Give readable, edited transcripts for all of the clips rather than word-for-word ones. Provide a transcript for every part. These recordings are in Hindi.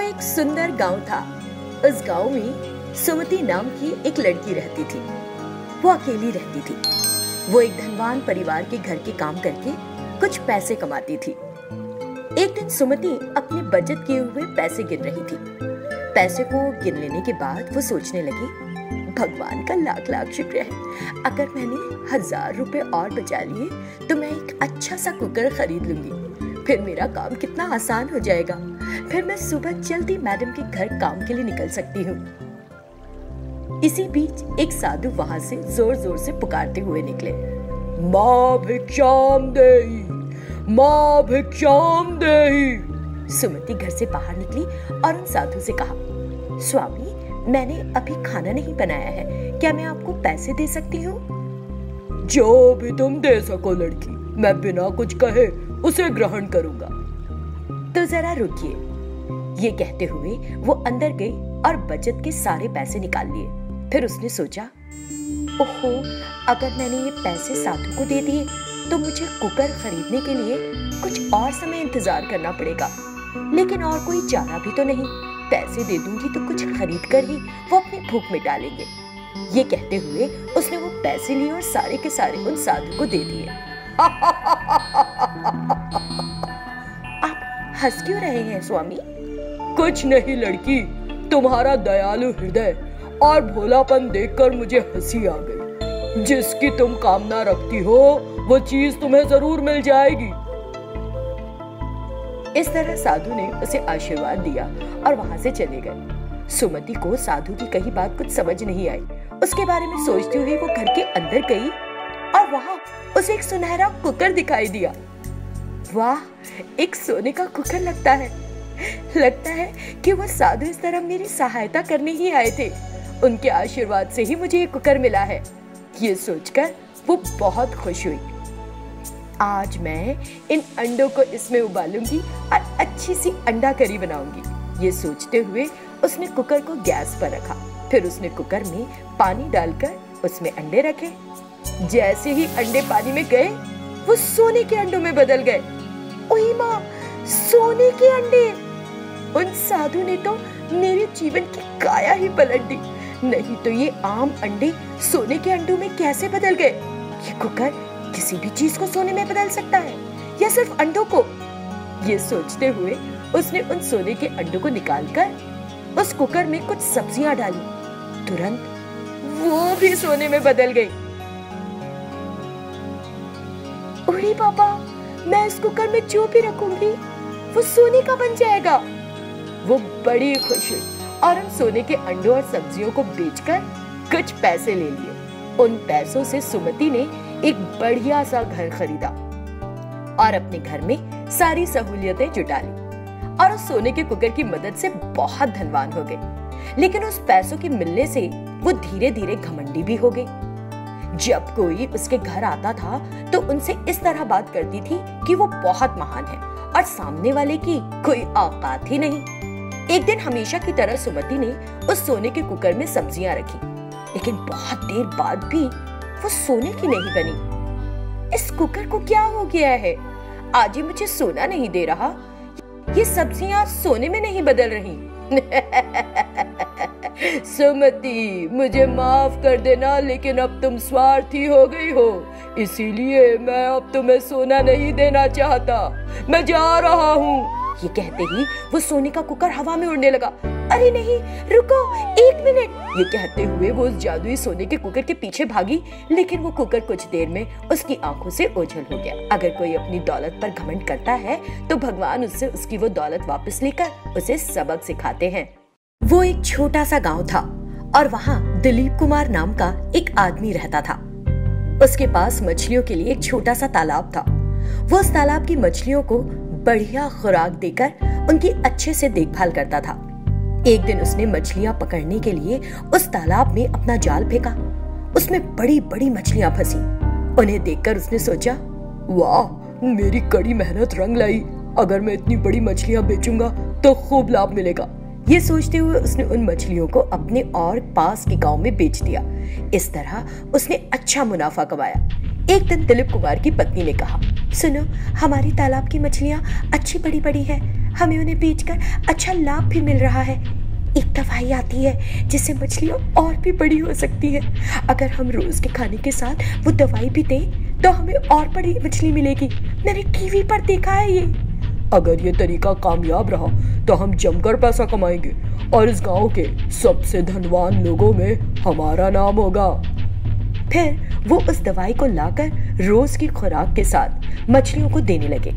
एक सुंदर गांव था। उस गांव में सुमति नाम की एक लड़की रहती थी। वो अकेली रहती थी। वो एक धनवान परिवार के घर के काम करके कुछ पैसे कमाती थी। एक दिन सुमति अपने बचत किए हुए पैसे गिन रही थी। पैसे को गिन लेने के बाद वो सोचने लगी, भगवान का लाख लाख शुक्र है, अगर मैंने 1000 रुपए और बचा लिए तो मैं एक अच्छा सा कुकर खरीद लूंगी। फिर मेरा काम कितना आसान हो जाएगा। फिर मैं सुबह जल्दी मैडम के घर काम के लिए निकल सकती हूँ। इसी बीच एक साधु वहां से जोर जोर से पुकारते हुए निकले, माँ भिक्षाम देहि, माँ भिक्षाम देहि। सुमति घर से बाहर निकली और उन साधु से कहा, स्वामी, मैंने अभी खाना नहीं बनाया है, क्या मैं आपको पैसे दे सकती हूँ? जो भी तुम दे सको लड़की, मैं बिना कुछ कहे उसे ग्रहण करूंगा। तो जरा रुकिए। ये कहते हुए वो अंदर गई और बचत के सारे पैसे निकाल लिए। फिर उसने सोचा, ओहो, अगर मैंने ये पैसे साधु को दे दिए तो मुझे कुकर खरीदने के लिए कुछ और समय इंतजार करना पड़ेगा। लेकिन और कोई चारा भी तो नहीं। पैसे दे दूंगी तो कुछ खरीद कर ही वो अपनी भूख मिटा लेंगे। ये कहते हुए उसने वो पैसे लिए और सारे के सारे उन साधु को दे दिए। आप हंस क्यों रहे हैं स्वामी? कुछ नहीं लड़की, तुम्हारा दयालु हृदय और भोलापन देखकर मुझे हंसी आ गई। जिसकी तुम कामना रखती हो वो चीज तुम्हें जरूर मिल जाएगी। इस तरह साधु ने उसे आशीर्वाद दिया और वहां से चले गए। सुमति को साधु की कही बात कुछ समझ नहीं आई। उसके बारे में सोचते हुए वो घर के अंदर गई और वहां उसे एक सुनहरा कुकर दिखाई दिया। वाह, एक सोने का कुकर लगता है। लगता है कि वो साधु इस तरह मेरी सहायता करने ही आए थे। उनके आशीर्वाद से ही मुझे ये कुकर मिला है। ये सोचकर वो बहुत खुश हुई। आज मैं इन अंडों को इसमें उबालूंगी और अच्छी सी अंडा करी बनाऊंगी। ये सोचते हुए उसने कुकर को गैस पर रखा। फिर उसने कुकर में पानी डालकर उसमें अंडे रखे। जैसे ही अंडे पानी में गए वो सोने के अंडों में बदल गए। ओही माँ, सोने के अंडे! उन साधु ने तो मेरे जीवन की काया ही पलट दी। नहीं तो ये आम अंडे सोने के अंडों में कैसे बदल गए? ये कुकर किसी भी चीज को सोने में बदल सकता है या सिर्फ अंडों को? ये सोचते हुए उसने उन सोने के अंडों को निकालकर उस कुकर में कुछ सब्जियां डाली। तुरंत वो भी सोने में बदल गई। अरे पापा, मैं इस कुकर में जो भी रखूंगी वो सोने का बन जाएगा। वो बड़ी खुश हुई और उन सोने के अंडों और सब्जियों को बेचकर कुछ पैसे ले लिए। उन पैसों से सुमति ने एक बढ़िया सा घर खरीदा और अपने घर में सारी सहूलियतें जुटा ली और उस सोने के कुकर की मदद से बहुत धनवान हो गई। लेकिन उस पैसों के मिलने से वो धीरे धीरे घमंडी भी हो गई। जब कोई उसके घर आता था तो उनसे इस तरह बात करती थी कि वो बहुत महान है और सामने वाले की कोई औकात ही नहीं। एक दिन हमेशा की तरह सुमति ने उस सोने के कुकर में सब्जियां रखी, लेकिन बहुत देर बाद भी वो सोने की नहीं बनी। इस कुकर को क्या हो गया है? आज ये मुझे सोना नहीं दे रहा। ये सब्जियां सोने में नहीं बदल रही। सुमति, मुझे माफ कर देना, लेकिन अब तुम स्वार्थी हो गई हो, इसीलिए मैं अब तुम्हें सोना नहीं देना चाहता। मैं जा रहा हूँ। ये कहते ही वो सोने का कुकर हवा में उड़ने लगा। अरे नहीं, रुको, 1 मिनट। ये कहते हुए वो उस जादुई सोने के कुकर के पीछे भागी, लेकिन वो कुकर कुछ देर में उसकी आंखों से ओझल हो गया। अगर कोई अपनी दौलत पर घमंड करता है तो भगवान उससे उसकी वो दौलत वापस लेकर उसे सबक सिखाते हैं। वो एक छोटा सा गांव था और वहाँ दिलीप कुमार नाम का एक आदमी रहता था। उसके पास मछलियों के लिए एक छोटा सा तालाब था। वो उस तालाब की मछलियों को बढ़िया खुराक देकर उनकी अच्छे से देखभाल करता था। एक दिन उसने मछलियां पकड़ने के लिए उस तालाब में अपना जाल फेंका। उसमें बड़ी बड़ी मछलियां फंसी। उन्हें देखकर उसने सोचा, वाह, मेरी कड़ी मेहनत रंग लाई। अगर मैं इतनी बड़ी मछलियां बेचूंगा तो खूब लाभ मिलेगा। ये सोचते हुए उसने उन मछलियों को अपने और पास के गांव में बेच दिया। इस तरह उसने अच्छा मुनाफा कमाया। एक दिन दिलीप कुमार की पत्नी ने कहा, सुनो, हमारी तालाब की मछलियां अच्छी बड़ी बड़ी है, हमें उन्हें बेचकर अच्छा लाभ भी मिल रहा है। एक दवाई आती है जिससे मछलियां और भी बड़ी हो सकती है। अगर हम रोज के खाने के साथ वो दवाई भी दें तो हमें और बड़ी मछली मिलेगी। मैंने टीवी पर देखा है ये। अगर ये तरीका कामयाब रहा तो हम जमकर पैसा कमाएंगे और इस गांव के सबसे धनवान लोगों में हमारा नाम होगा। फिर वो उस दवाई को लाकर रोज की खुराक के साथ मछलियों को देने लगे।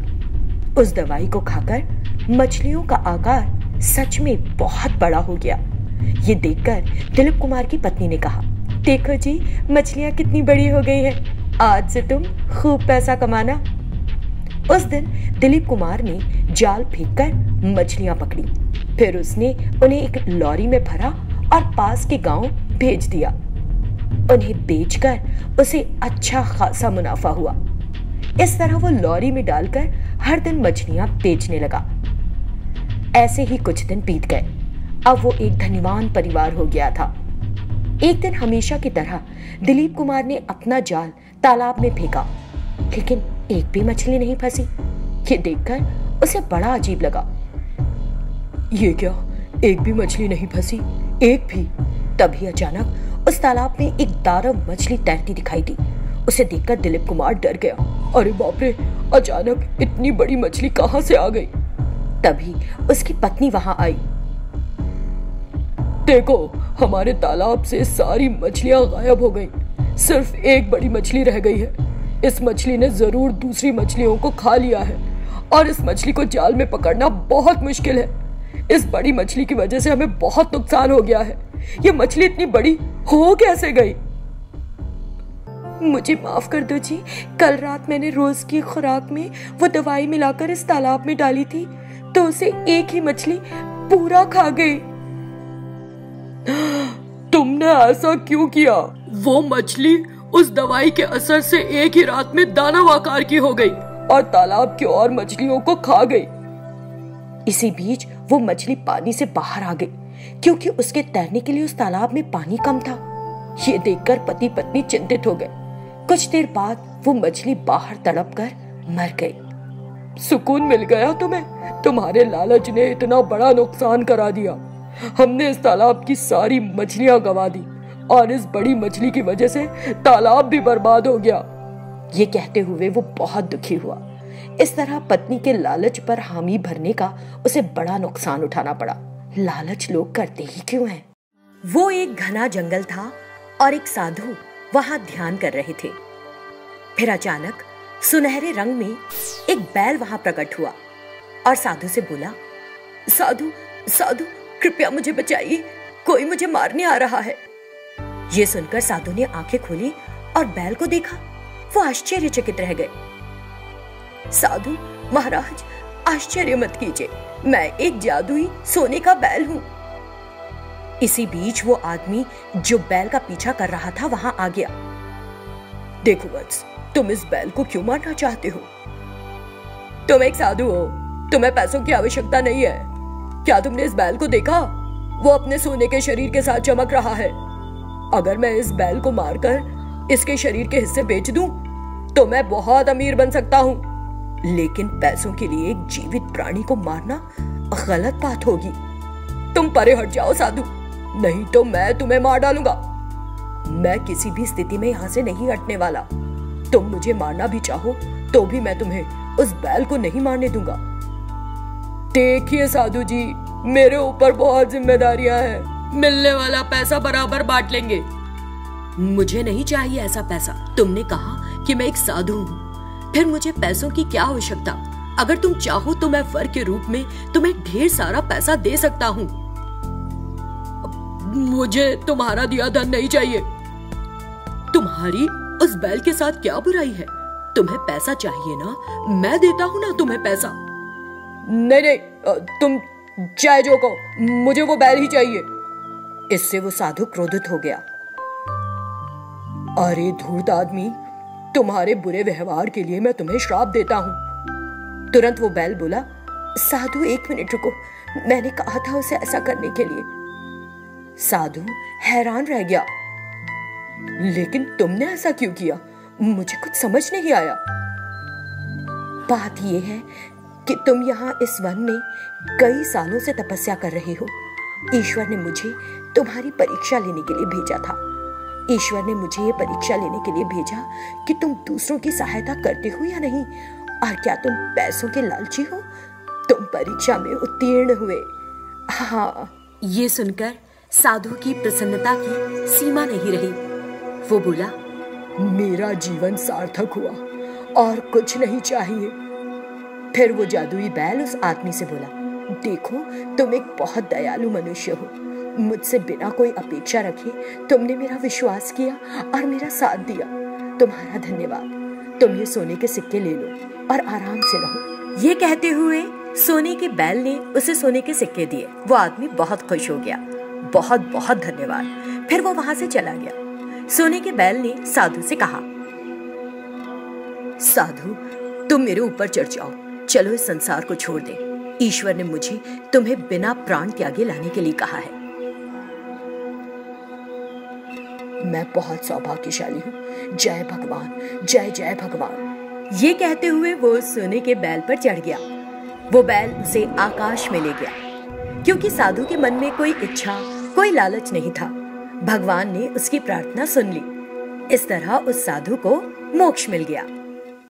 उस दवाई को खाकर मछलियों का आकार सच में बहुत बड़ा हो गया। ये देखकर दिलीप कुमार की पत्नी ने कहा, देखो जी, मछलियां कितनी बड़ी हो गई हैं। आज से तुम खूब पैसा कमाना। उस दिन दिलीप कुमार ने जाल फेंककर मछलियां पकड़ी। फिर उसने उन्हें एक लॉरी में भरा और पास के गांव भेज दिया। उन्हें बेचकर उसे अच्छा खासा मुनाफा हुआ। इस तरह वो लॉरी में डालकर हर दिन मछलियां बेचने लगा। ऐसे ही कुछ दिन बीत गए। अब वो एक धनवान परिवार हो गया था। एक दिन हमेशा की तरह दिलीप कुमार ने अपना जाल तालाब में फेंका, लेकिन एक भी मछली नहीं फंसी। ये देखकर उसे बड़ा अजीब लगा। ये क्या, एक भी मछली नहीं फंसी? एक भी? तभी अचानक उस तालाब में एक दानव मछली तैरती दिखाई दी। उसे देखकर दिलीप कुमार डर गया। अरे बाप रे, अचानक इतनी बड़ी मछली कहां से आ गई? तभी उसकी पत्नी वहां आई। देखो, हमारे तालाब से सारी मछलियां गायब हो गई, सिर्फ एक बड़ी मछली रह गई है। इस मछली ने जरूर दूसरी मछलियों को खा लिया है और इस मछली को जाल में पकड़ना बहुत मुश्किल है। इस बड़ी मछली की वजह से हमें बहुत नुकसान हो गया है। ये मछली इतनी बड़ी हो कैसे गई? मुझे माफ कर दो जी, कल रात मैंने रोज की खुराक में वो दवाई मिलाकर इस तालाब में डाली थी, तो उसे एक ही मछली पूरा खा गई। तुमने ऐसा क्यों किया? वो मछली उस दवाई के असर से एक ही रात में दानव आकार की हो गई और तालाब की और मछलियों को खा गई। इसी बीच वो मछली पानी से बाहर आ गई, क्योंकि उसके तैरने के लिए उस तालाब में पानी कम था। ये देखकर पति पत्नी चिंतित हो गए। कुछ देर बाद वो मछली बाहर तड़प कर मर गई। सुकून मिल गया तुम्हें? तुम्हारे लालच ने इतना बड़ा नुकसान करा दिया। हमने इस तालाब की सारी मछलियां गंवा दी और इस बड़ी मछली की वजह से तालाब भी बर्बाद हो गया। ये कहते हुए वो बहुत दुखी हुआ। इस तरह पत्नी के लालच पर हामी भरने का उसे बड़ा नुकसान उठाना पड़ा। लालच लोग करते ही क्यों हैं? वो एक घना जंगल था और एक साधु वहां ध्यान कर रहे थे। फिर अचानक सुनहरे रंग में एक बैल वहां प्रकट हुआ और साधु से बोला, साधु साधु, कृपया मुझे बचाइए, कोई मुझे मारने आ रहा है। ये सुनकर साधु ने आंखें खोली और बैल को देखा। वो आश्चर्यचकित रह गए। साधु महाराज, आश्चर्य मत कीजिए, मैं एक जादुई सोने का बैल हूं। इसी बीच वो आदमी जो बैल का पीछा कर रहा था वहां आ गया। देखो वत्स, तुम इस बैल को क्यों मारना चाहते हो? तुम एक साधु हो, तुम्हें पैसों की आवश्यकता नहीं है। क्या तुमने इस बैल को देखा? वो अपने सोने के शरीर के साथ चमक रहा है। अगर मैं इस बैल को मारकर इसके शरीर के हिस्से बेच दूं, तो मैं बहुत अमीर बन सकता हूं। लेकिन पैसों के लिए एक जीवित प्राणी को मारना गलत बात होगी। तुम परे हट जाओ साधु, नहीं तो मैं तुम्हें मार डालूंगा। मैं किसी भी स्थिति में यहाँ से नहीं हटने वाला। तुम मुझे मारना भी चाहो तो भी मैं तुम्हें उस बैल को नहीं मारने दूंगा। देखिए साधु जी, मेरे ऊपर बहुत जिम्मेदारियां हैं। मिलने वाला पैसा बराबर बांट लेंगे। मुझे नहीं चाहिए ऐसा पैसा। तुमने कहा कि मैं एक साधु हूँ, फिर मुझे पैसों की क्या आवश्यकता? अगर तुम चाहो तो मैं वर के रूप में तुम्हें ढेर सारा पैसा दे सकता हूँ। मुझे तुम्हारा दिया धन नहीं चाहिए। तुम्हारी उस बैल के साथ क्या बुराई है? तुम्हें पैसा चाहिए ना, मैं देता हूँ ना तुम्हें पैसा। नहीं नहीं, तुम चाहे जो कहो, मुझे वो बैल ही चाहिए। इससे वो साधु क्रोधित हो गया। अरे धूर्त आदमी, तुम्हारे बुरे व्यवहार के लिए मैं तुम्हें श्राप देता हूँ। तुरंत वो बैल बोला, साधु एक मिनट रुको, मैंने कहा था उसे ऐसा करने के लिए। साधु हैरान रह गया। लेकिन तुमने ऐसा क्यों किया? मुझे कुछ समझ नहीं आया। बात यह है कि तुम यहाँ इस वन में कई सालों से तपस्या कर रहे हो। ईश्वर ने मुझे तुम्हारी परीक्षा लेने के लिए भेजा था। ईश्वर ने मुझे ये परीक्षा लेने के लिए भेजा कि तुम दूसरों की सहायता करते हो या नहीं, और क्या तुम पैसों के लालची हो। तुम परीक्षा में उत्तीर्ण हुए। हाँ। ये सुनकर साधु की प्रसन्नता की सीमा नहीं रही। वो बोला, मेरा जीवन सार्थक हुआ और कुछ नहीं चाहिए। फिर वो जादुई बैल उस आदमी से बोला, देखो तुम एक बहुत दयालु मनुष्य हो। मुझसे बिना कोई अपेक्षा रखे तुमने मेरा विश्वास किया और मेरा साथ दिया। तुम्हारा धन्यवाद। तुम ये सोने के सिक्के ले लो और आराम से रहो। ये कहते हुए सोने के बैल ने उसे सोने के सिक्के दिए। वो आदमी बहुत खुश हो गया। बहुत बहुत धन्यवाद। फिर वो वहां से चला गया। सोने के बैल ने साधु से कहा, साधु तुम मेरे ऊपर चढ़ जाओ। चलो इस संसार को छोड़ दे। ईश्वर ने मुझे तुम्हें बिना प्राण त्यागे लाने के लिए कहा है। मैं बहुत सौभाग्यशाली हूँ। जय भगवान, जय जय भगवान। ये कहते हुए वो सोने के बैल पर चढ़ गया। वो बैल उसे आकाश में ले गया। क्योंकि साधु के मन में कोई इच्छा, कोई लालच नहीं था, भगवान ने उसकी प्रार्थना सुन ली। इस तरह उस साधु को मोक्ष मिल गया।